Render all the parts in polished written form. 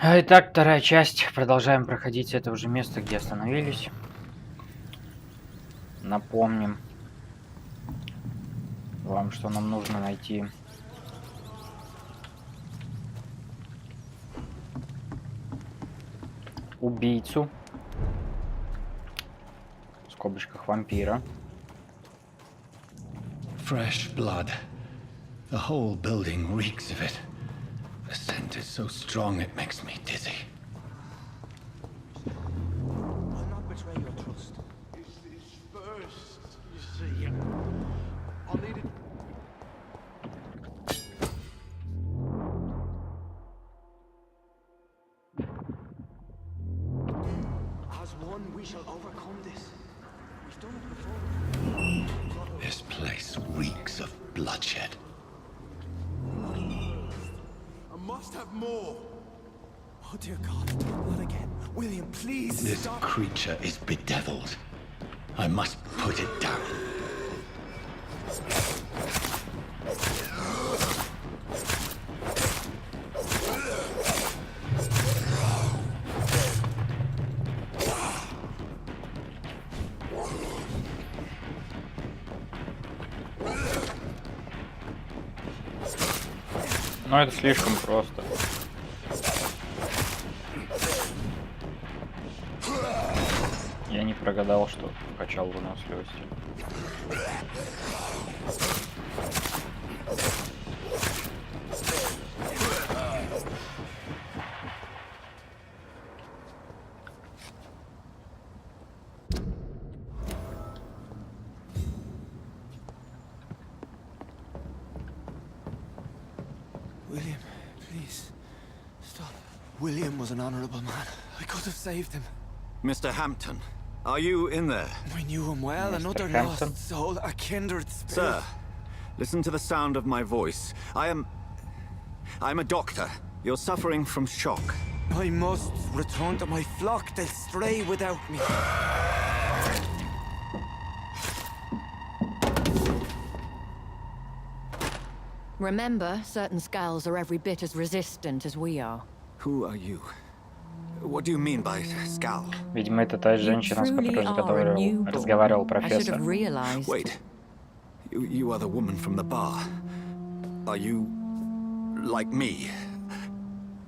Итак, вторая часть. Продолжаем проходить с этого же места, где остановились. Напомним вам, что нам нужно найти убийцу, в скобочках вампира. Fresh blood. The whole building reeks of it. The scent is so strong it makes me dizzy. I'll not betray your trust. It's this first, you see. I'll need it. As one, we shall overcome this. We've done it before. This place reeks of bloodshed. I must have more. Oh dear God, not again. William, please This stop. creature is bedeviled. I must put it down. Но это слишком просто. Я не прогадал, что качал выносливости. William, please stop. William was an honorable man. I could have saved him. Mr. Hampton, are you in there? I knew him well, Mr. another Hampton? lost soul, a kindred spirit. Sir, listen to the sound of my voice. I'm a doctor. You're suffering from shock. I must return to my flock. They'll stray without me. Remember, certain skulls are every bit as resistant as we are. Who are you? What do you mean by scowl? Видимо, это та женщина, с truly которой are a newborn. разговаривал I should профессор. have realized. Wait. You are the woman from the bar. Are you like me?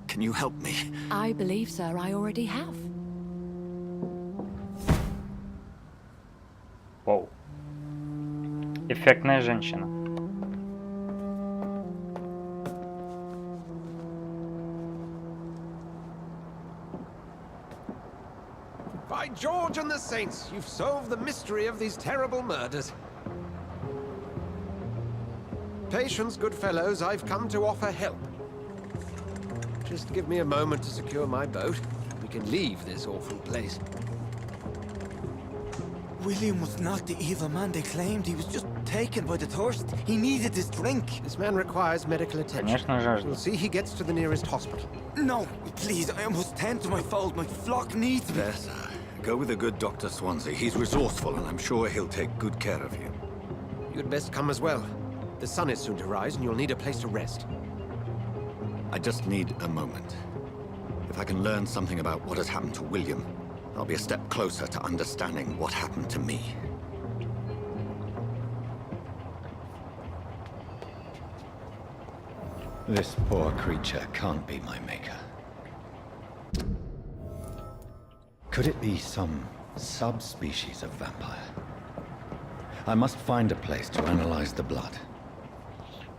Can you help me? I believe, sir, I already have. Воу. Эффектная женщина. By George and the Saints, you've solved the mystery of these terrible murders. Patience, good fellows, I've come to offer help. Just give me a moment to secure my boat. We can leave this awful place. William was not the evil man they claimed. He was just taken by the thirst. He needed this drink. This man requires medical attention. Конечно, жажда. We'll see he gets to the nearest hospital. No, please, I must tend to my fold. My flock needs me. There, sir. Go with the good Dr. Swansea. He's resourceful, and I'm sure he'll take good care of you. You'd best come as well. The sun is soon to rise, and you'll need a place to rest. I just need a moment. If I can learn something about what has happened to William, I'll be a step closer to understanding what happened to me. This poor creature can't be my maker. Could it be some subspecies of vampire? I must find a place to analyze the blood.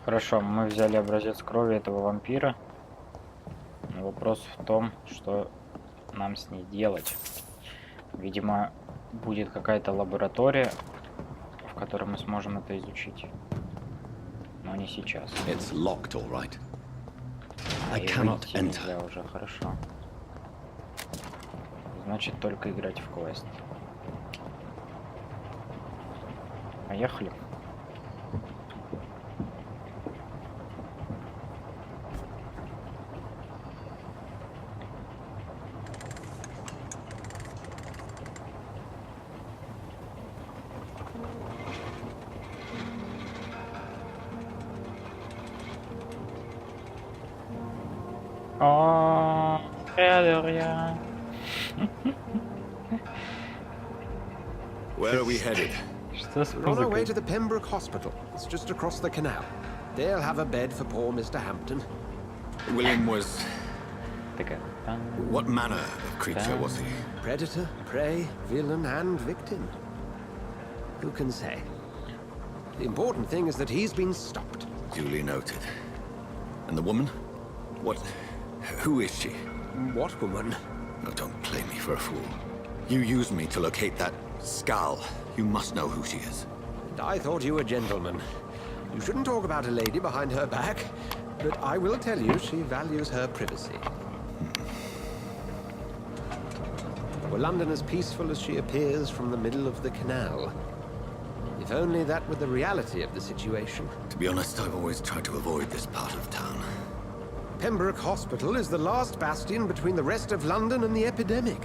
Хорошо, мы взяли образец крови этого вампира. Но вопрос в том, что нам с ней делать. Видимо, будет какая-то лаборатория, в которой мы сможем это изучить. Но не сейчас. It's locked, all right. I И cannot выйти enter. нельзя уже, хорошо. Значит, только играть в квест. Поехали. Where are we headed? Что с We're on our way музыкой? to the Pembroke Hospital. It's just across the canal. They'll have a bed for poor Mr. Hampton. William was... Такая, там, What manner of creature was he? Predator, prey, villain, and victim. Who can say? The important thing is that he's been stopped. Duly noted. And the woman? What... Who is she? What woman? Oh, don't play me for a fool. You used me to locate that skull. You must know who she is. And I thought you a gentleman. You shouldn't talk about a lady behind her back, but I will tell you she values her privacy. Were London as peaceful as she appears from the middle of the canal? If only that were the reality of the situation. To be honest, I've always tried to avoid this part of town. Pembroke Hospital is the last bastion between the rest of London and the epidemic.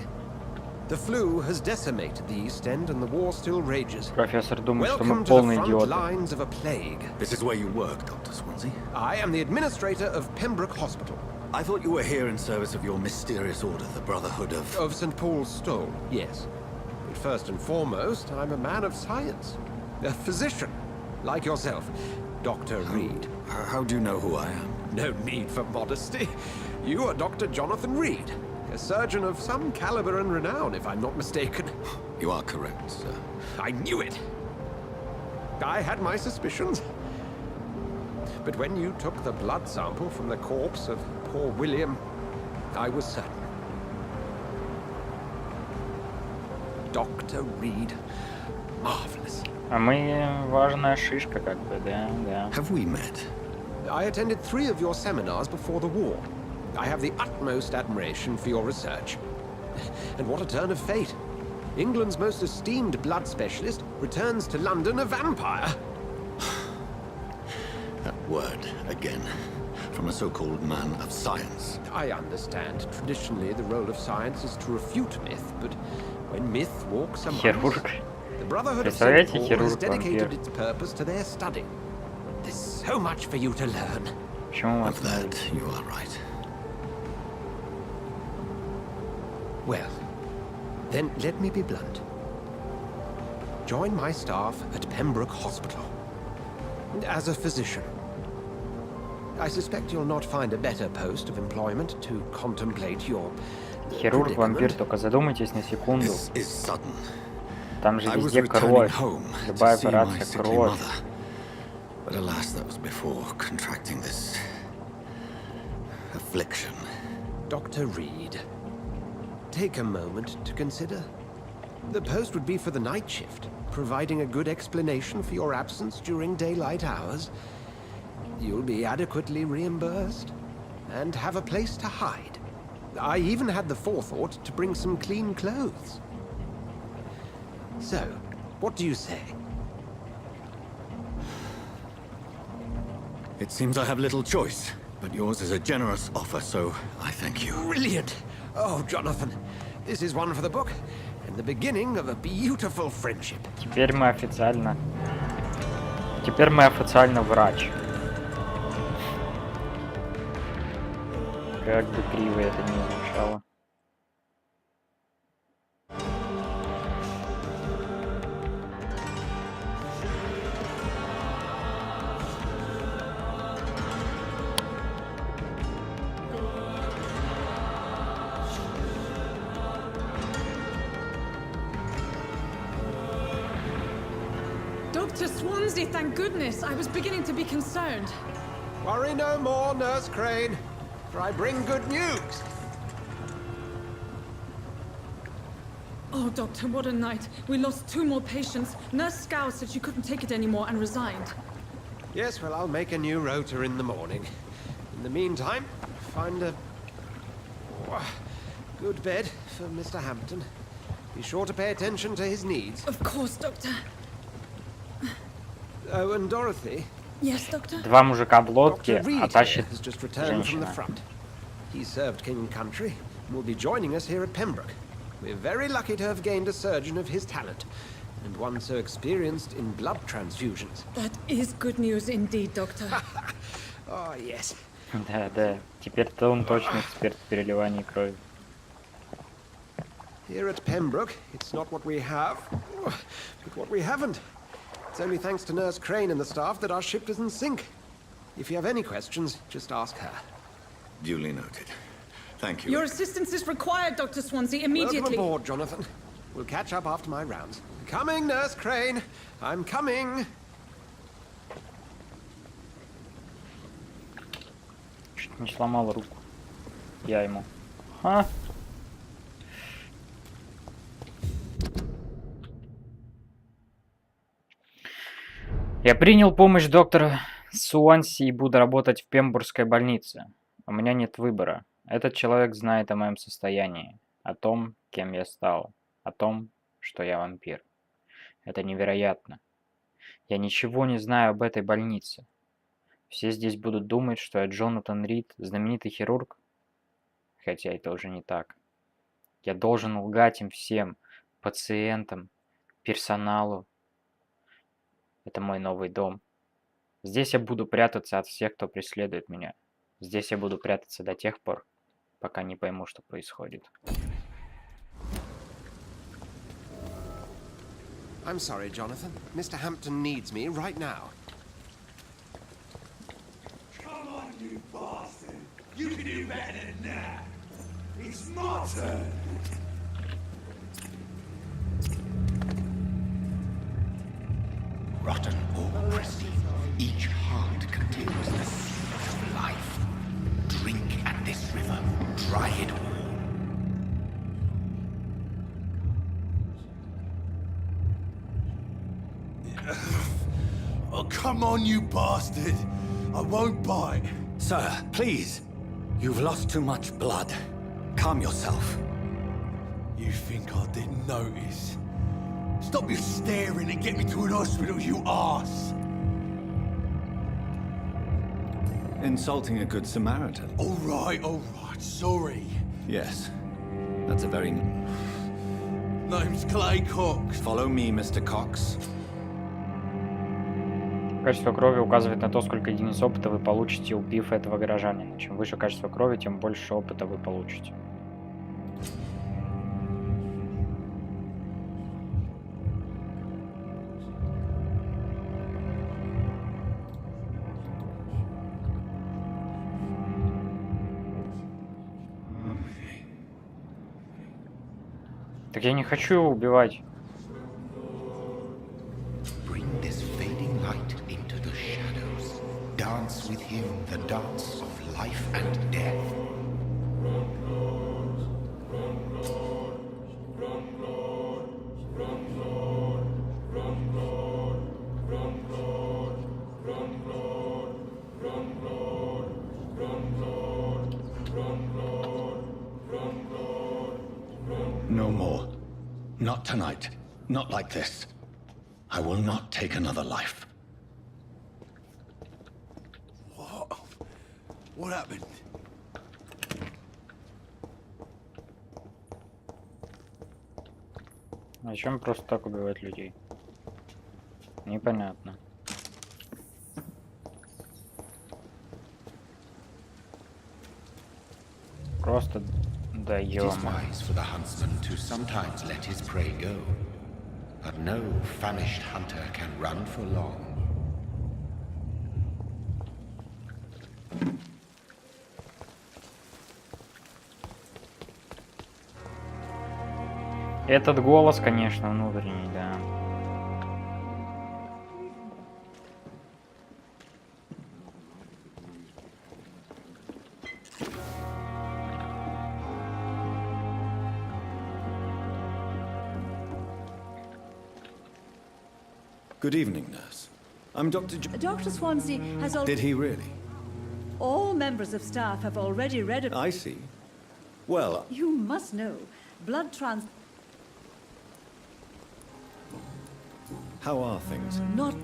The flu has decimated the East End and the war still rages. профессор думает, что мы Welcome to the полные front идиоты. lines of a plague. This is where you work, Dr. Swansea? I am the administrator of Pembroke Hospital. I thought you were here in service of your mysterious order, the Brotherhood of... Of St. Paul's Stole, yes. But first and foremost, I'm a man of science. A physician, like yourself, Dr. Reed. How do you know who I am? No need for modesty. You are Dr. Jonathan Reed, a surgeon of some caliber and renown, if I'm not mistaken. You are correct, sir. I knew it. I had my suspicions. But when you took the blood sample from the corpse of poor William, I was certain. Dr. Reed. Marvelous. А мы важная шишка, как бы, да, да. Have we met? I attended 3 of your seminars before the war. I have the utmost admiration for your research. And what a turn of fate. England's most esteemed blood specialist returns to London a vampire. That word, again. From a so-called man of science. I understand. Traditionally, the role of science is to refute myth, but when myth walks among us, Хирург. the Brotherhood of Представляете, St. Paul has Хирург-Вампир. dedicated its purpose to their study. There's so much for you to learn. Почему у вас Of that, you are right. Well, then let me be blunt. Join my staff at Pembroke Hospital. As a physician. I suspect you'll not find a better post of employment to contemplate your Хирург-вампир, predicament. только задумайтесь на секунду. This is sudden. Там же I was везде returning кровь. home Любая to see my операция sickly кровь. mother. But alas, that was before contracting this... affliction. Dr. Reed, take a moment to consider. The post would be for the night shift, providing a good explanation for your absence during daylight hours. You'll be adequately reimbursed and have a place to hide. I even had the forethought to bring some clean clothes. So, what do you say? It seems I have little choice, but yours is a generous offer, so I thank you. Brilliant! Oh, Jonathan, this is one for the book and the beginning of a beautiful friendship. Теперь мы официально... Теперь мы официально врач. Как бы криво это ни звучало. Dr. Swansea, thank goodness. I was beginning to be concerned. Worry no more, Nurse Crane, for I bring good news. Oh, Doctor, what a night. We lost 2 more patients. Nurse Scow said she couldn't take it anymore and resigned. Yes, well, I'll make a new rota in the morning. In the meantime, find a good bed for Mr. Hampton. Be sure to pay attention to his needs. Of course, Doctor. Oh, and Dorothy. Yes, Doctor? 2 мужика в лодке, Dr. Reed а тащит has just returned from the женщина. front. He served King and Country and will be joining us here at Pembroke. We're very lucky to have gained a surgeon of his talent, and one so experienced in blood transfusions. That is good news indeed, Doctor. Oh, yes. Да, да. Теперь-то он точно эксперт в переливании крови. Here at Pembroke, it's not what we have, but what we haven't. It's only thanks to Nurse Crane and the staff that our ship doesn't sink. If you have any questions, just ask her. Duly noted. Thank you. Your assistance is required, Dr. Swansea, immediately. Welcome aboard, Jonathan. We'll catch up after my rounds. Coming, Nurse Crane. I'm coming. Чуть не сломал руку. Я ему. А? Я принял помощь доктора Суанси и буду работать в Пембургской больнице. У меня нет выбора. Этот человек знает о моем состоянии, о том, кем я стал, о том, что я вампир. Это невероятно. Я ничего не знаю об этой больнице. Все здесь будут думать, что я Джонатан Рид, знаменитый хирург. Хотя это уже не так. Я должен лгать им всем, пациентам, персоналу. Это мой новый дом. Здесь я буду прятаться от всех, кто преследует меня. Здесь я буду прятаться до тех пор, пока не пойму, что происходит. I'm sorry, Jonathan. Mr. Hampton needs me right now. Come on, you bastard! You can do better than that! It's my turn! Rotten oppressive. Each heart contains the seed of life. Drink at this river, dry it all. Oh, come on, you bastard! I won't bite! Sir, please. You've lost too much blood. Calm yourself. You think I didn't notice? Stop your staring and get me to an hospital, you arse! Insulting a good Samaritan. Alright, sorry. Yes. That's a very... Name's Clay Cox. Follow me, Mr. Cox. Качество крови указывает на то, сколько единиц опыта вы получите, убив этого горожанина. Чем выше качество крови, тем больше опыта вы получите. Так я не хочу его убивать. Bring this fading light into the shadows. Dance with him the dance of life and death. No more. Not tonight. Not like this. I will not take another life. What? What happened? Зачем просто так убивать людей? Непонятно. Просто да It is ё-моё. wise for the huntsman to sometimes let his prey go, but no famished hunter can run for long. Этот голос, конечно, внутренний, да. Good evening, nurse. I'm Dr. Dr. Swansea has Did he really? all members of staff have already read it. I see. Well, You must know, blood trans how are things? not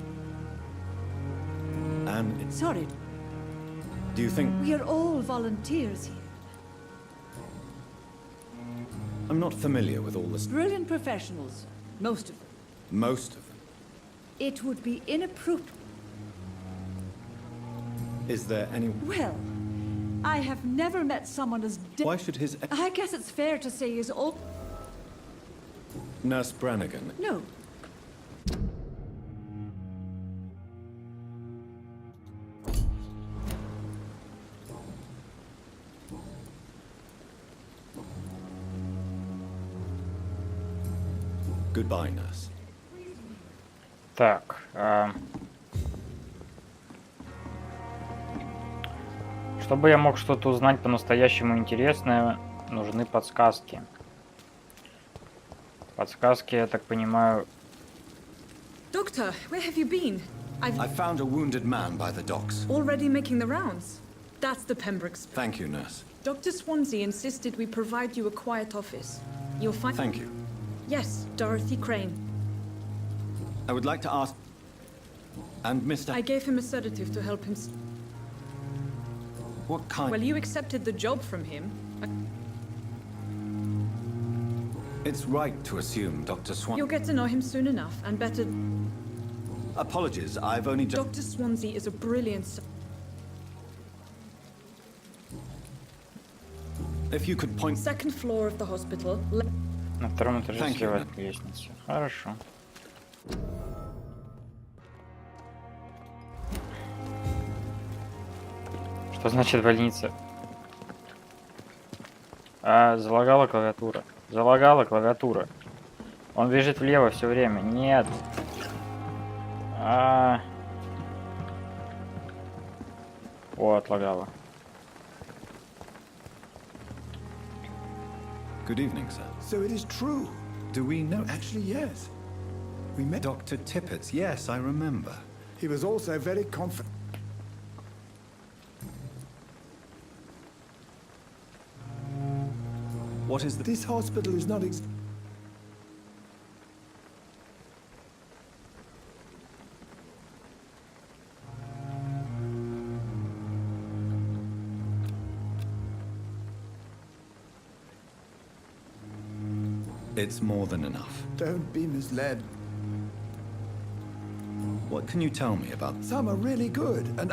And sorry. do you think... We are all volunteers here. I'm not familiar with all this. Brilliant professionals, most of them. Most of them. It would be inappropriate. Is there any... Well, I have never met someone as Why should his I guess it's fair to say he's all... Nurse Brannigan? No. Goodbye, nurse. Так. Чтобы я мог что-то узнать по-настоящему интересное, нужны подсказки. Подсказки, я так понимаю... Doctor, where have you been? I found a wounded man by the docks. Already making the rounds. That's the Pembrokes. Thank you, nurse. Dr. Swansea insisted we provide you a quiet office. You'll find... Thank you. Yes, Dorothy Crane. I would like to ask... And Mr... I gave him a sedative to help him... What kind... Well, you accepted the job from him. It's right to assume Dr. Swan... You'll get to know him soon enough, and better... Apologies, I've only just... Dr. Swansea is a brilliant... If you could point... Second floor of the hospital. На втором этаже Thank you. слева от лестницы. Хорошо. Что значит больница? Залагала клавиатура. Залагала клавиатура. Он бежит влево все время. Нет. О, отлагала. Good evening, sir. So it is true. Do we know... Actually, yes. We met. Dr. Tippett, yes, I remember. He was also very confident. What is the... This hospital is not It's more than enough. Don't be misled. What can you tell me about... Some are really good, and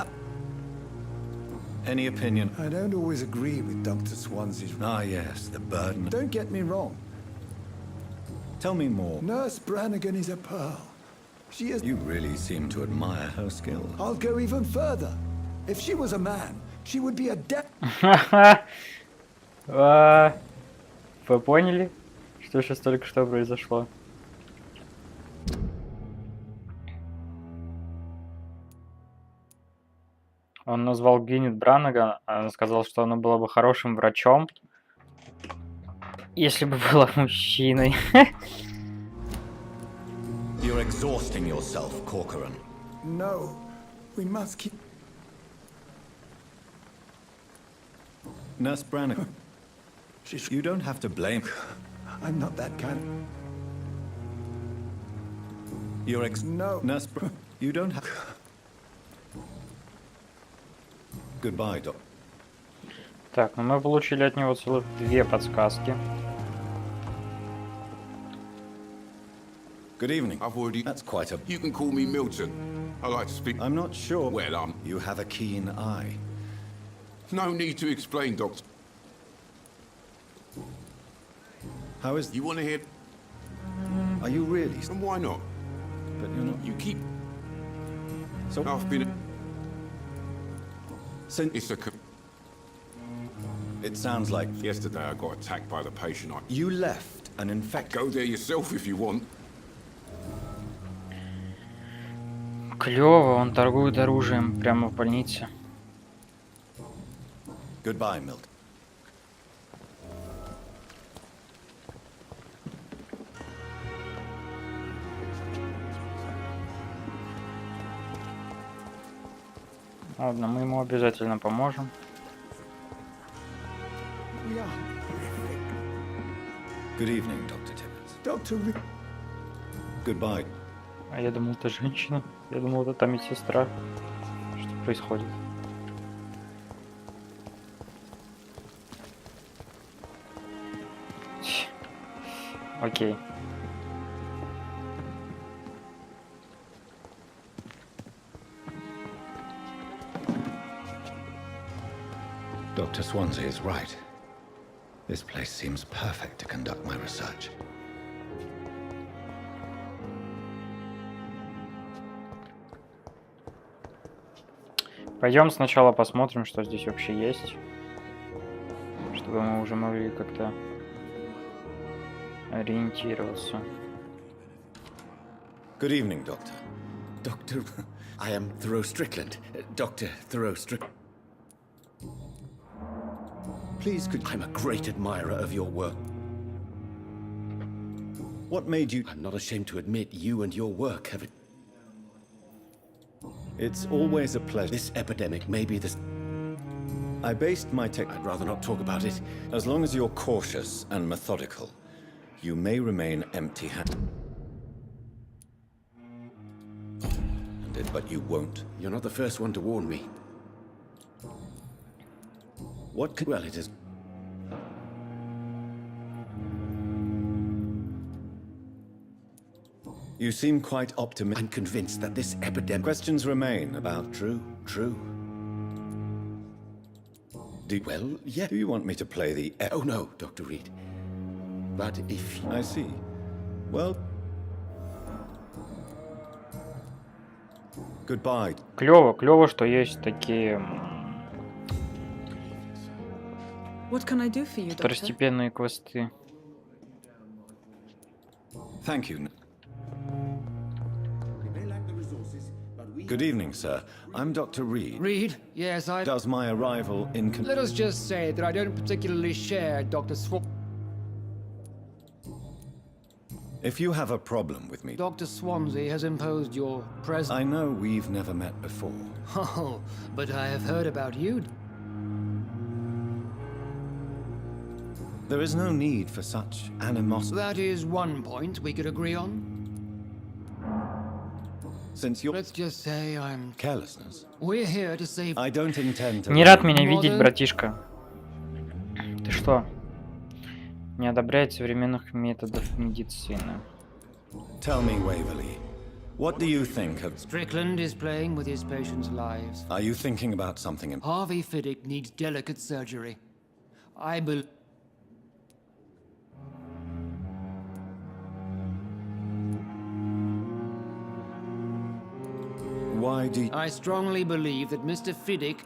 Any opinion? I don't always agree with Dr. Swansea's... Ah, yes, the burden. Don't get me wrong. Tell me more. Nurse Brannigan is a pearl. She is... You really seem to admire her skill. I'll go even further. If she was a man, she would be a Вы поняли, что сейчас только что произошло? Он назвал Гвинет Бранниган, она сказала, что она была бы хорошим врачом, если бы была мужчиной. You're exhausting yourself, Corcoran. No, we must keep... Nurse Brannigan, you don't have to blame... I'm not that kind of... You're No. Nurse you don't have... Goodbye, Doc. Так, ну мы получили от него целых 2 подсказки. Good evening. I've already... That's quite a... You can call me Milton. I like to speak... I'm not sure... Well, You have a keen eye. no need to explain, Doctor. How is... You want to hear... Are you really... And why not? But you're not... You keep... So... I've been... Since... It's a... It sounds like... Yesterday I got attacked by the patient. You left an infected... Go there yourself if you want. Клево, он торгует оружием прямо в больнице. Goodbye, Milton. Ладно, мы ему обязательно поможем. We are horrific. Good evening, Dr. Tippett. Dr. Goodbye. А я думал, это женщина. Я думал, это та медсестра. Что происходит? Окей. Dr. Swansea is right. This place seems perfect to conduct my research. Пойдем сначала посмотрим, что здесь вообще есть, чтобы мы уже могли как-то ориентироваться. Good evening, Doctor. Doctor, I am Thoreau Strickland. Dr. Thoreau Strickland. Please, I'm a great admirer of your work. What made you... I'm not ashamed to admit you and your work have... It's always a pleasure. This epidemic may be this... I based my tech... I'd rather not talk about it. As long as you're cautious and methodical, you may remain empty-handed. But you won't. You're not the first one to warn me. What could... Well, it is... You seem quite optimistic. I'm convinced that this epidemic... Questions remain about... True. Well, yeah. Do you want me to play the... Oh, no, Dr. Reed. But if... I see. Well... Goodbye. Клево, что есть такие What can I do for you, Doctor? второстепенные квесты. Thank you. Good evening, sir. I'm Dr. Reed. Reed? Yes, Does my arrival in... Let us just say that I don't particularly share Dr. If you have a problem with me... Dr. Swansea has imposed your presence. I know we've never met before. Oh, but I have heard about you. There is no need for such animosity. That is one point we could agree on. Since you're... Let's just say I'm... Carelessness. We're here to save... I don't intend to... Не рад меня видеть, братишка. Ты что? Не одобряет современных методов медицины. Tell me, Waverly, what do you think of... Strickland is playing with his patients' lives. Are you thinking about something... Harvey Fiddick needs delicate surgery. I believe... Why do you... I strongly believe that Mr. Fiddick...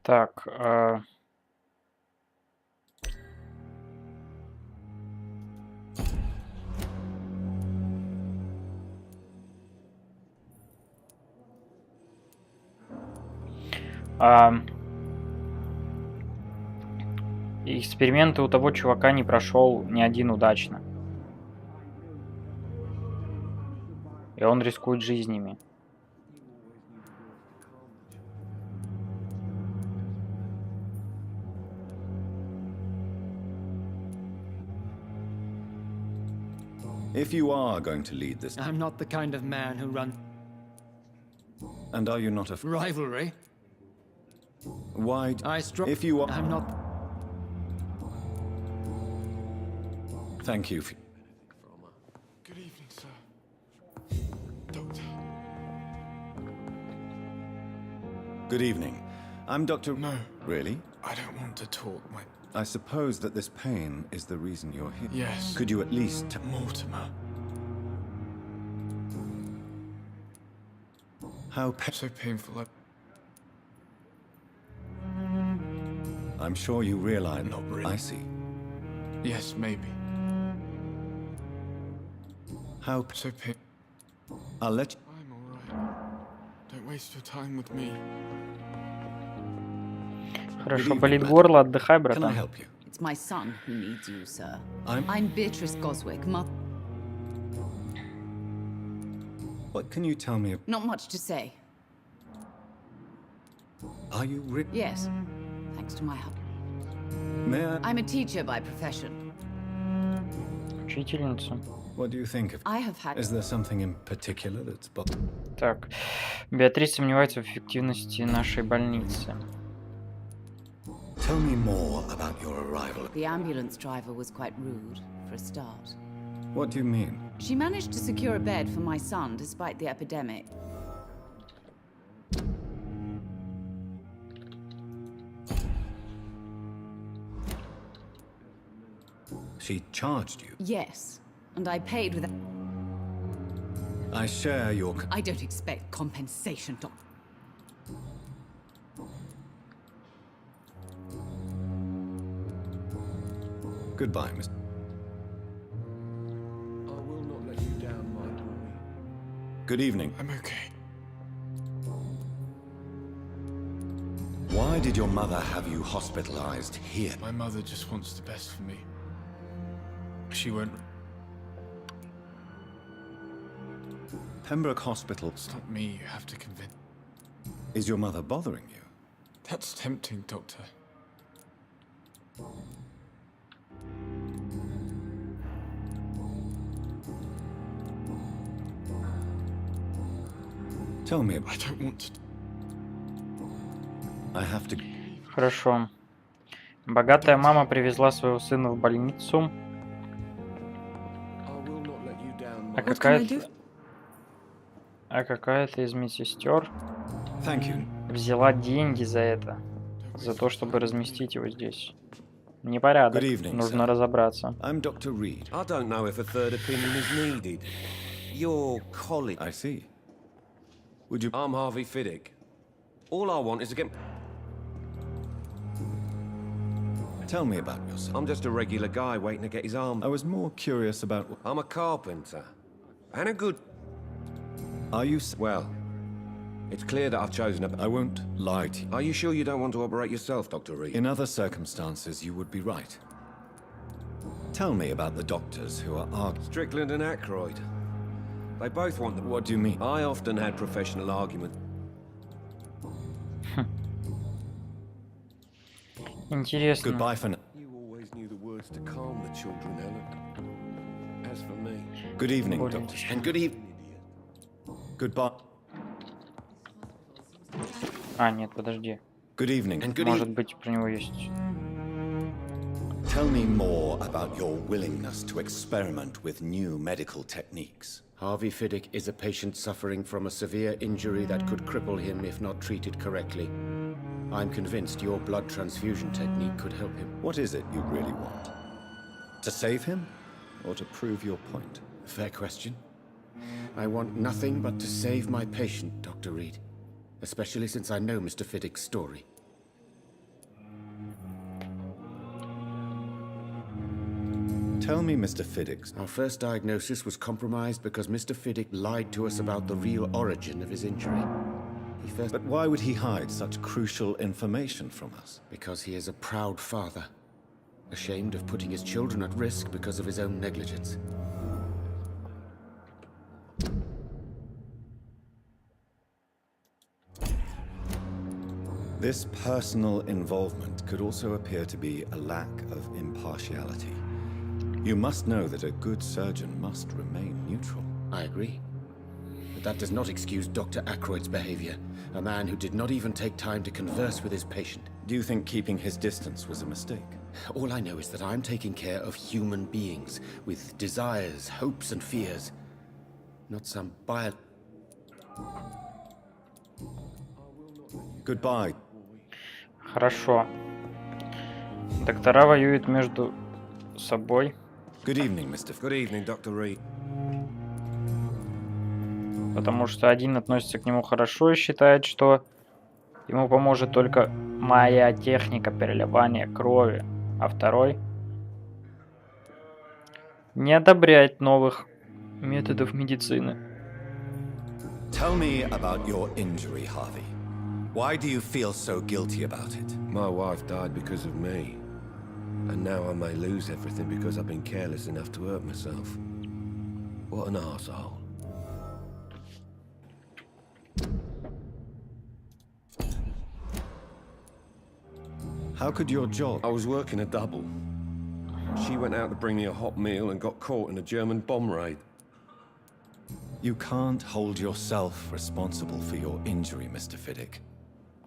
Так, эксперименты у того чувака не прошел ни один удачно. И он рискует жизнями. If you are going to lead this... I'm not the kind of man who runs... And are you not a... Rivalry? Why... If you are... I'm not... Thank you. Good evening, sir. Doctor. Good evening. I'm Dr... No. Really? I don't want to talk, my... I suppose that this pain is the reason you're here. Yes. Could you at least... Mortimer. How So painful. I'm sure you realize... Not really. I see. Yes, maybe. How... So pain... I'll let you... I'm alright. Don't waste your time with me. Хорошо, болит горло, отдыхай, Can I братан. help you? It's my son who needs you, sir. I'm... I'm Beatrice Goswick, mother. What can you tell me... Not much to say. Are you... Yes, thanks to my help. May I... I'm a teacher by profession. Учительница. What do you think of? I have had. Is there something in particular that's Так, Беатрис сомневается в эффективности нашей больницы. Tell me more about your arrival. The ambulance driver was quite rude, for a start. What do you mean? She managed to secure a bed for my son despite the epidemic. She charged you. Yes, and I paid with. I share your. I don't expect compensation, Doc. Goodbye, Miss. I will not let you down, my boy. Good evening. I'm okay. Why did your mother have you hospitalized here? My mother just wants the best for me. She won't. Pembroke Hospital. It's not me you have to convince. Is your mother bothering you? That's tempting, Doctor. Tell me. I don't want to. I have to. Хорошо. Богатая мама привезла своего сына в больницу. А какая-то из медсестер взяла деньги за это, за то, чтобы разместить его здесь. Непорядок. Нужно разобраться. I'm Dr. Reed. I don't know if a third opinion is needed. Your colleague. I see. Would you? I'm Harvey Fiddick. All I want is to get. Tell me about yourself. I'm just a regular guy waiting to get his arm. I was more curious about. I'm a carpenter. And a good. Are you? Well, it's clear that I've chosen a. I won't lie to you. Are you sure you don't want to operate yourself, Dr. Reed? In other circumstances, you would be right. Tell me about the doctors who are arguing. Strickland and Aykroyd. They both want them. What do you mean? I often had professional arguments. Интересно. Goodbye for now. You always knew the words to calm the children, Helen. As for me. Good evening, Doctor. And good evening. Goodbye. А, нет, подожди. Good evening. And good Может быть, про него есть. Tell me more about your willingness to experiment with new medical techniques. Harvey Fiddick is a patient suffering from a severe injury that could cripple him if not treated correctly. I'm convinced your blood transfusion technique could help him. What is it you really want? To save him? Or to prove your point? Fair question. I want nothing but to save my patient, Dr. Reed. Especially since I know Mr. Fiddick's story. Tell me, Mr. Fiddick. Our first diagnosis was compromised because Mr. Fiddick lied to us about the real origin of his injury. But why would he hide such crucial information from us? Because he is a proud father, ashamed of putting his children at risk because of his own negligence. This personal involvement could also appear to be a lack of impartiality. You must know that a good surgeon must remain neutral. I agree. But that does not excuse Dr. Aykroyd's behavior, a man who did not even take time to converse with his patient. Do you think keeping his distance was a mistake? All I know is that I'm taking care of human beings with desires, hopes, and fears. Not some bio... Goodbye. Хорошо. Доктора воюют между собой. Good evening, Mr. Good evening, Dr. Reed. Потому что один относится к нему хорошо и считает, что ему поможет только моя техника переливания крови, а второй не одобряет новых методов медицины. Tell me about your injury, Harvey. Why do you feel so guilty about it? My wife died because of me. And now I may lose everything because I've been careless enough to hurt myself. What an arsehole. How could your job... I was working a double. She went out to bring me a hot meal and got caught in a German bomb raid. You can't hold yourself responsible for your injury, Mr. Fiddick.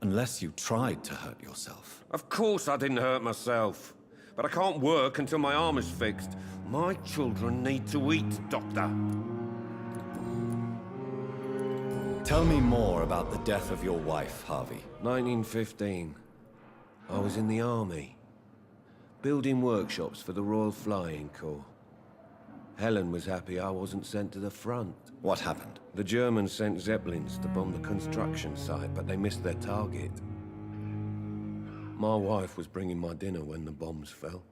Unless you tried to hurt yourself. Of course I didn't hurt myself. But I can't work until my arm is fixed. My children need to eat, Doctor. Tell me more about the death of your wife, Harvey. 1915. I was in the army. Building workshops for the Royal Flying Corps. Helen was happy I wasn't sent to the front. What happened? The Germans sent Zeppelins to bomb the construction site, but they missed their target. My wife was bringing my dinner when the bombs fell.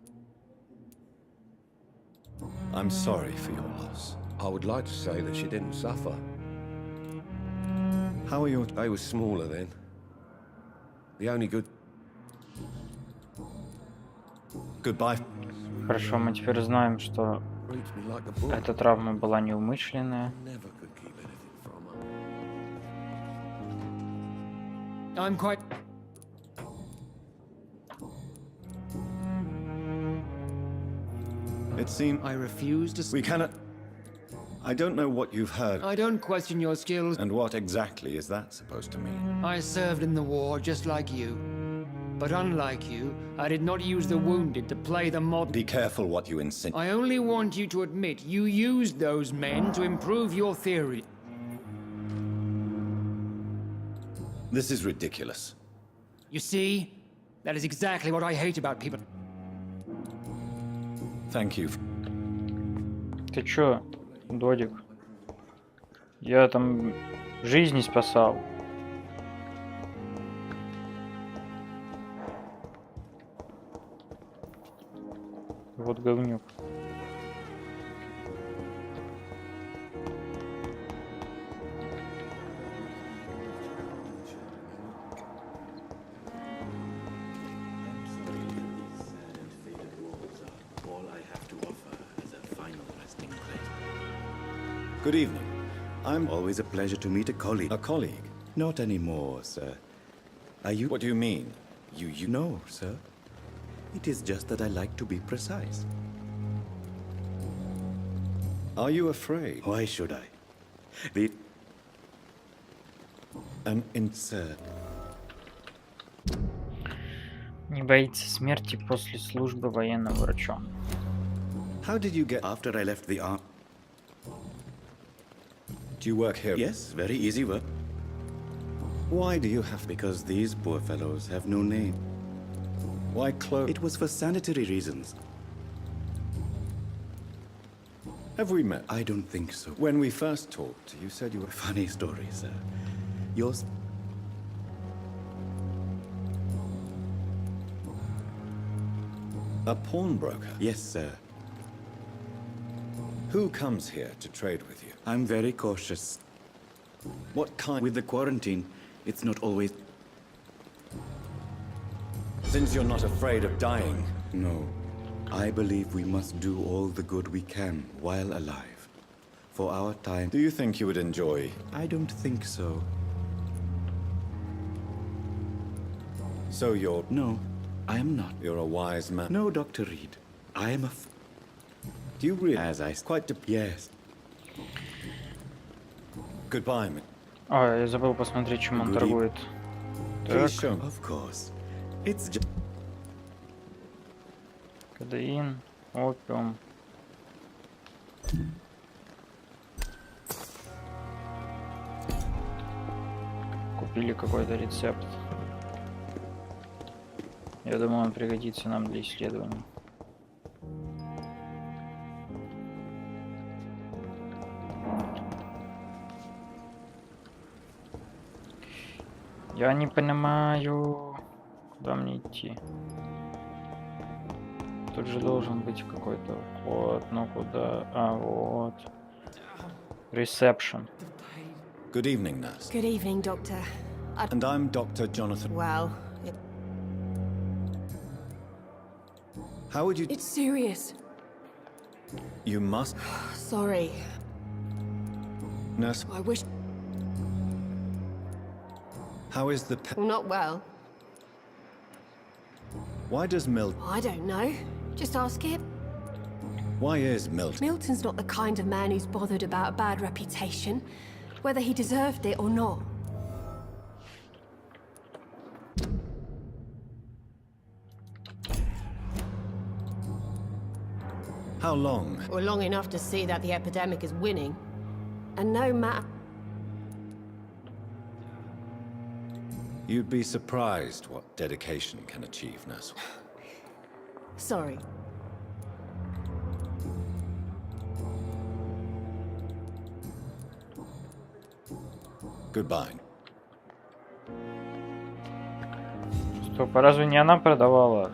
I'm sorry for your loss. I would like to say that she didn't suffer. How are you? They were smaller then. The only good... Goodbye. Хорошо, мы теперь знаем, что эта травма была неумышленная. I'm quite... It seems I refuse to... We cannot... I don't know what you've heard. I don't question your skills. And what exactly is that supposed to mean? I served in the war just like you. But unlike you, I did not use the wounded to play the mod. Be careful what you insinuate. I only want you to admit you used those men to improve your theory. This is ridiculous. You see? That is exactly what I hate about people. Thank you. Ты чё, Додик? Я там жизни спасал. Вот говнюк. Good evening. I'm always a pleasure to meet a colleague. A colleague? Not anymore, sir. Are you? What do you mean? You No, sir. It is just that I like to be precise. Are you afraid? Why should I? An insert. Не боится смерти после службы военным врачом. How did you get... After I left the army. Do you work here? Yes, very easy work. Why do you have... Because these poor fellows have no name. Why clothes? It was for sanitary reasons. Have we met? I don't think so. When we first talked, you said you were... Funny story, sir. Yours... A pawnbroker? Yes, sir. Who comes here to trade with you? I'm very cautious. What kind? With the quarantine, it's not always... Since you're not afraid of dying. No. I believe we must do all the good we can while alive. For our time... Do you think you would enjoy... I don't think so. So you're... No, I am not. You're a wise man. No, Dr. Reed. I am a... Do you really? As I... Quite Yes. Goodbye, man. А, я забыл посмотреть, чем он торгует. Please show me. Of course. It's just... Кодеин, опиум. Купили какой-то рецепт. Я думаю, он пригодится нам для исследований. Я не понимаю, куда мне идти. Тут же должен быть какой-то вход, но куда? А, вот. Reception. Good evening, nurse. Good evening, Doctor. And I'm Dr. Jonathan. Well... How would you... It's serious. You must... Sorry. Nurse... I wish... How is the... Well, not well. Why does Mill... I don't know. Just ask him. Why is Milton? Milton's not the kind of man who's bothered about a bad reputation, whether he deserved it or not. How long? Or long enough to see that the epidemic is winning. And no matter... You'd be surprised what dedication can achieve, nurse. Sorry. Goodbye. Стоп, а разве не она продавала?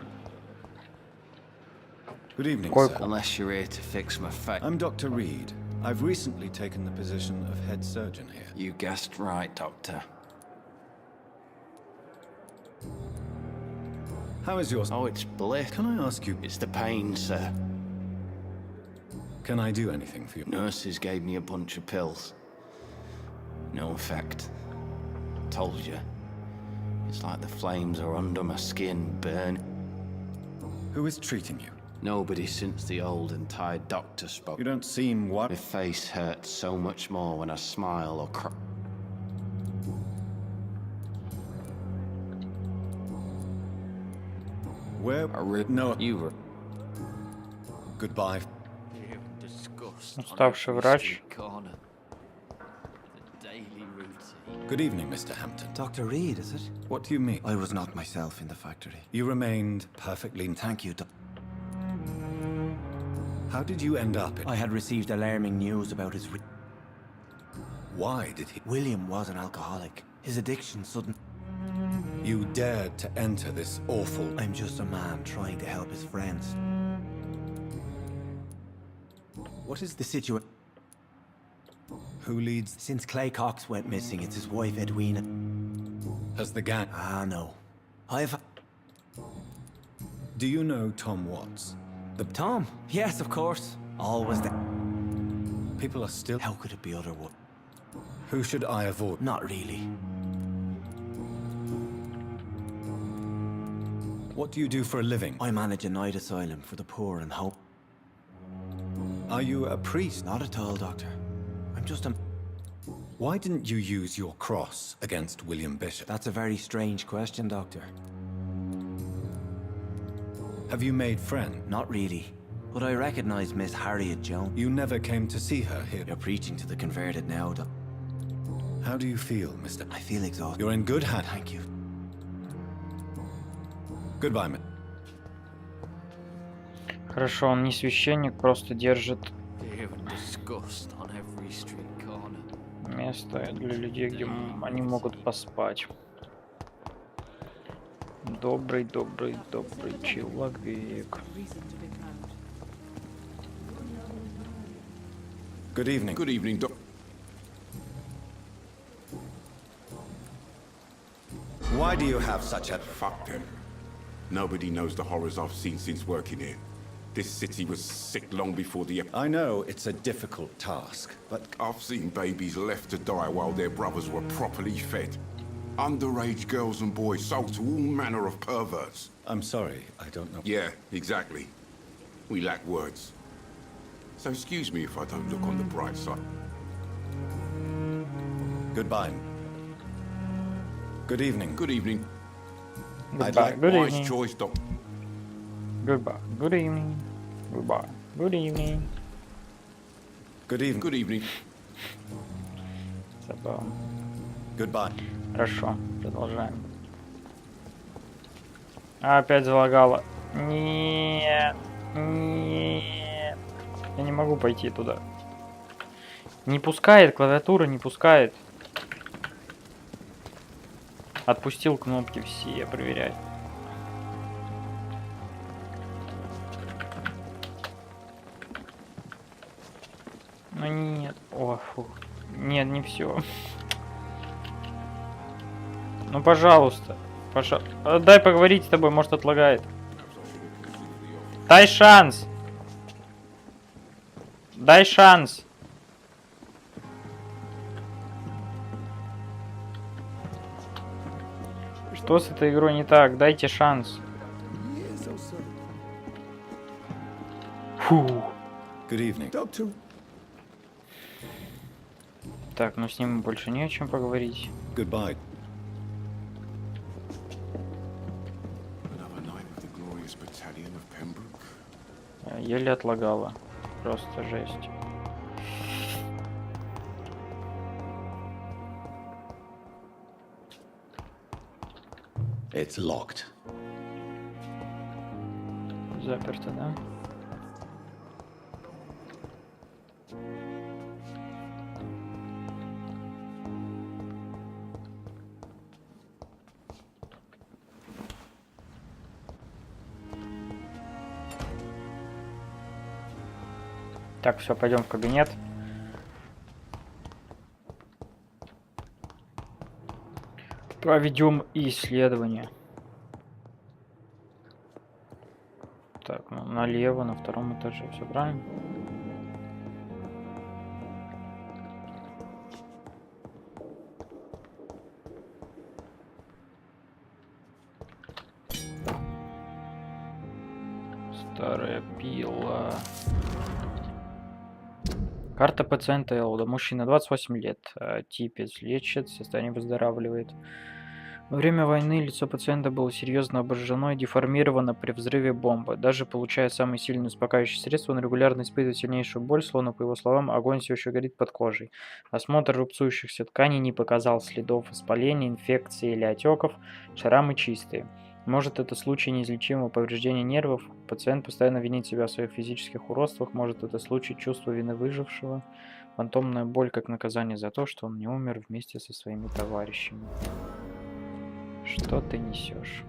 Good evening, Койку. sir. Unless you're here to fix my face. I'm Dr. Reed. I've recently taken the position of head surgeon here. You guessed right, Doctor. How is yours? Oh, it's bliss. Can I ask you? It's the pain, sir. Can I do anything for you? Nurses gave me a bunch of pills. No effect. Told you. It's like the flames are under my skin, burn. Who is treating you? Nobody since the old and tired doctor spoke. You don't seem what? My face hurts so much more when I smile or cry. Where? No. You were. Goodbye. Уставший врач. Good evening, Mr. Hampton. Dr. Reed, is it? What do you mean? I was not myself in the factory. You remained perfectly... Thank you, How did you end up in... I had received alarming news about his... Why did he... William was an alcoholic. His addiction sudden... You dared to enter this awful... I'm just a man trying to help his friends. What is the situation? Who leads... Since Clay Cox went missing, it's his wife, Edwina. Has the gang... Ah, no. I've... Do you know Tom Watts? Tom? Yes, of course. Always the... People are still... How could it be otherwise? Who should I avoid? Not really. What do you do for a living? I manage a night asylum for the poor and hope. Are you a priest? Not at all, Doctor. I'm just a... Why didn't you use your cross against William Bishop? That's a very strange question, Doctor. Have you made friends? Not really. But I recognize Miss Harriet Jones. You never came to see her here? You're preaching to the converted now, How do you feel, Mr. I feel exhausted. You're in good hands. Thank you. Goodbye, man. Хорошо, он не священник, просто держит место для людей, где они могут поспать. Добрый человек. Good evening. Good evening, Doc. Why do you have such a... Fuck them. Nobody knows the horrors I've seen since working here. This city was sick long before the... I know it's a difficult task, but... I've seen babies left to die while their brothers were properly fed. Underage girls and boys sold to all manner of perverts. I'm sorry, I don't know. Yeah, exactly. We lack words. So excuse me if I don't look on the bright side. Goodbye. Good evening. Good evening. Goodbye. I'd like Good wise evening. choice, Doc. Goodbye. Good evening. Goodbye. Good evening. Good evening. Good evening. Забавно. Goodbye. Хорошо, продолжаем. Опять залагало. Нет. Нет. Я не могу пойти туда. Не пускает, клавиатура не пускает. Отпустил кнопки все, проверять. Ну нет. О, фух. Нет, не все. Ну пожалуйста. Пожалуйста. Дай поговорить с тобой, может отлагает. Дай шанс. Дай шанс. Что с этой игрой не так? Дайте шанс. Фу. Good evening. Doctor. Так, ну с ним больше не о чем поговорить. Goodbye. Another night with the glorious battalion of Pembroke. Еле отлагала. Просто жесть. It's locked. Заперто, да? Так, все, пойдем в кабинет. Проведем исследование. Так, ну, налево, на втором этаже, все правильно? Старая пила. Карта пациента Элода. Мужчина, 28 лет. Типец лечит, состояние выздоравливает. Во время войны лицо пациента было серьезно обожжено и деформировано при взрыве бомбы. Даже получая самые сильные успокаивающие средства, он регулярно испытывает сильнейшую боль, словно, по его словам, огонь все еще горит под кожей. Осмотр рубцующихся тканей не показал следов воспаления, инфекции или отеков. Шрамы чистые. Может, это случай неизлечимого повреждения нервов? Пациент постоянно винит себя в своих физических уродствах. Может, это случай чувства вины выжившего? Фантомная боль как наказание за то, что он не умер вместе со своими товарищами. Что ты несешь?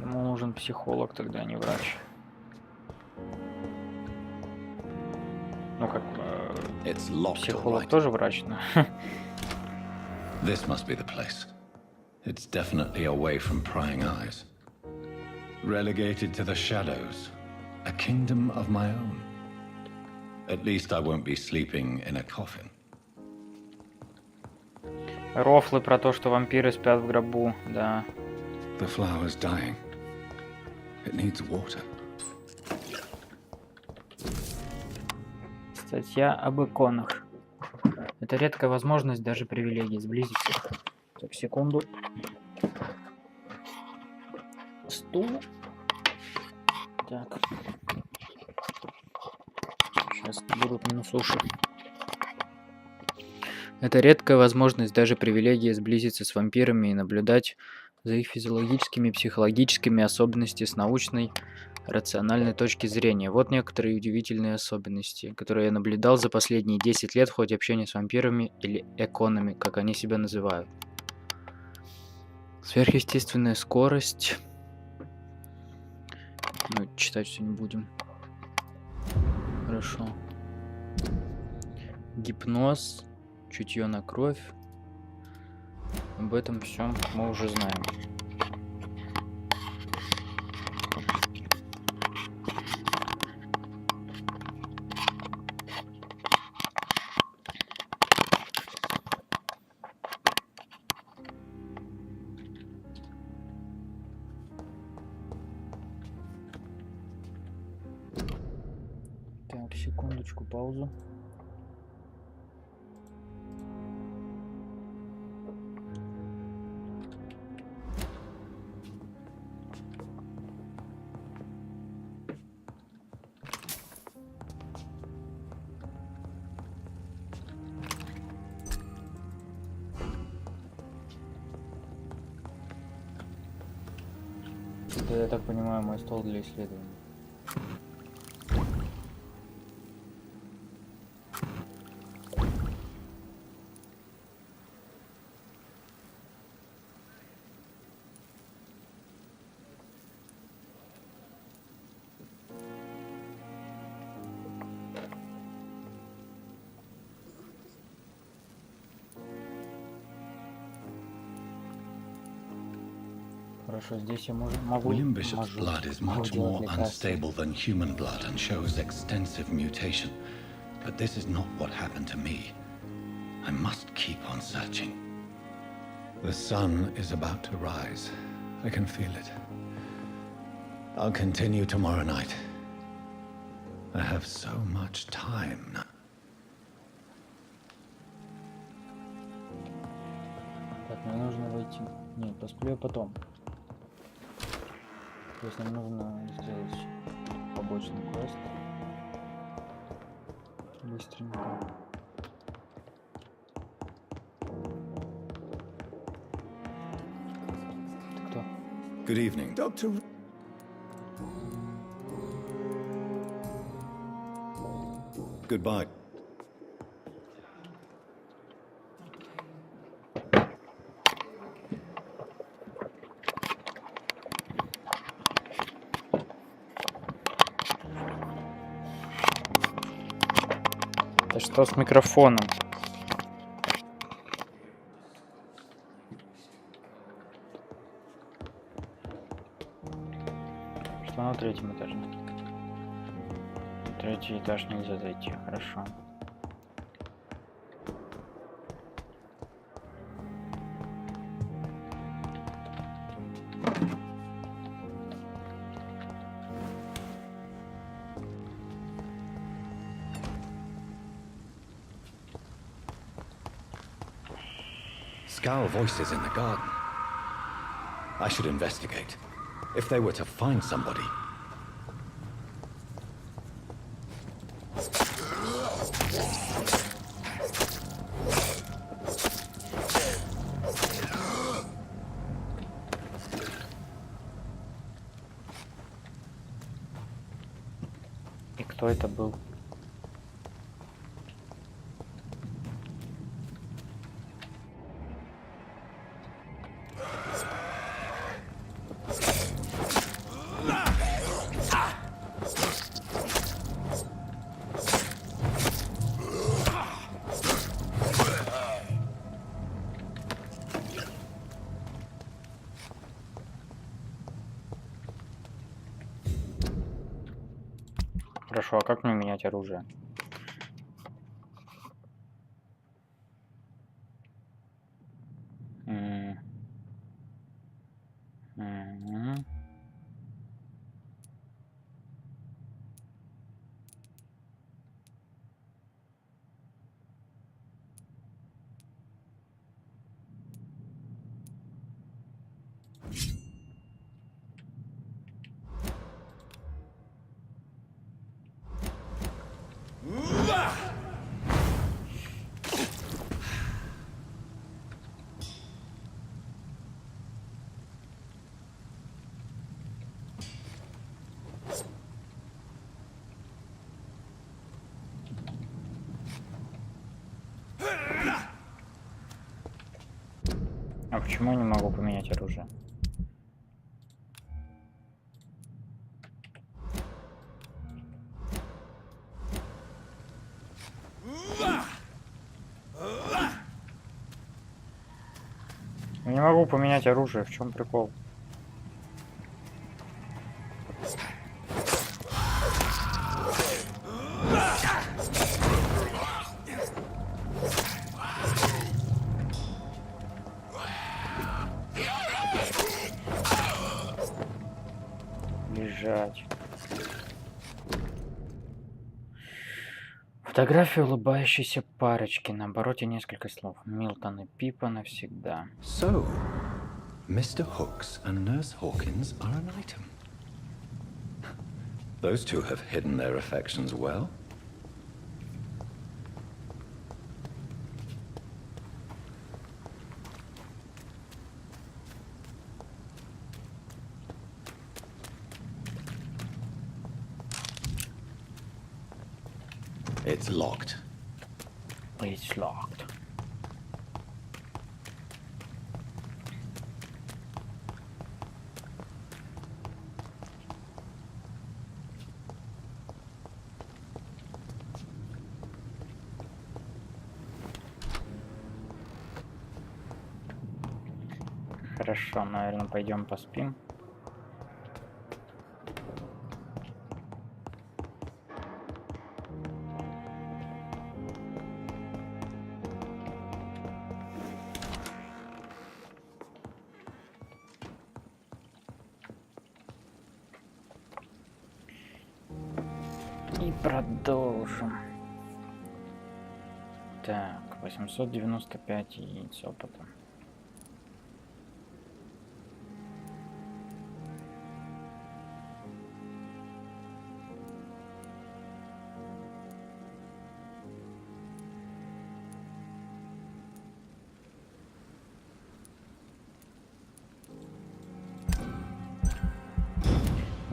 Ему нужен психолог, тогда а не врач. Ну как, психолог тоже врач, но... This must be the place. It's definitely away from prying eyes. Relegated to the shadows. A kingdom of my own. At least I won't be sleeping in a coffin. Рофлы про то, что вампиры спят в гробу, да. The flower's dying. It needs water. Статья об иконах. Это редкая возможность, даже привилегия, сблизиться. Так, секунду. Стул. Так. Сейчас будут минус уши. Это редкая возможность, даже привилегия, сблизиться с вампирами и наблюдать за их физиологическими и психологическими особенностями с научной, рациональной точки зрения. Вот некоторые удивительные особенности, которые я наблюдал за последние 10 лет в ходе общения с вампирами или эконами, как они себя называют. Сверхъестественная скорость. Ну, читать все не будем. Хорошо. Гипноз, чутье на кровь. Об этом все мы уже знаем. Так, секундочку, паузу. Это, я так понимаю, мой стол для исследований. Хорошо, здесь я могу... William Bishop's blood is much more unstable than human blood and shows extensive mutation. But this is not what happened to me. I must keep on searching. The sun is about to rise. I can feel it. I'll continue tomorrow night. I have so much time now. Так, мне нужно войти. Нет, посплю я потом. То есть нам нужно сделать побочный квест. Быстренько. Ты кто? Good evening, Doctor. Goodbye. Да что с микрофоном? Что на третьем этаже? Третий этаж нельзя зайти, хорошо. Scowl voices in the garden. I should investigate. If they were to find somebody. И кто это был? Хорошо, а как мне менять оружие? А почему я не могу поменять оружие? Я не могу поменять оружие, в чем прикол? Лежать. Фотография улыбающейся парочки. На обороте несколько слов. Милтон и Пипа навсегда. So, Mr. Hooks and Nurse Hawkins are an item. Those two have hidden their affections well. It's locked. It's locked. Хорошо, наверное, пойдем поспим. И продолжим. Так, 895 единиц опыта.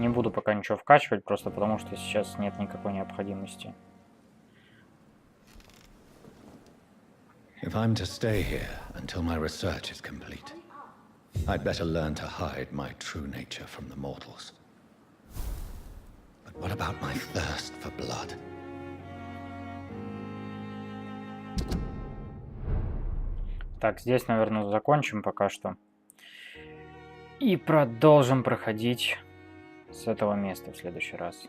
Не буду пока ничего вкачивать, просто потому что сейчас нет никакой необходимости. If I'm to stay here until my research is complete, I'd better learn to hide my true nature from the mortals. But what about my thirst for blood? Так, здесь, наверное, закончим пока что. И продолжим проходить с этого места в следующий раз.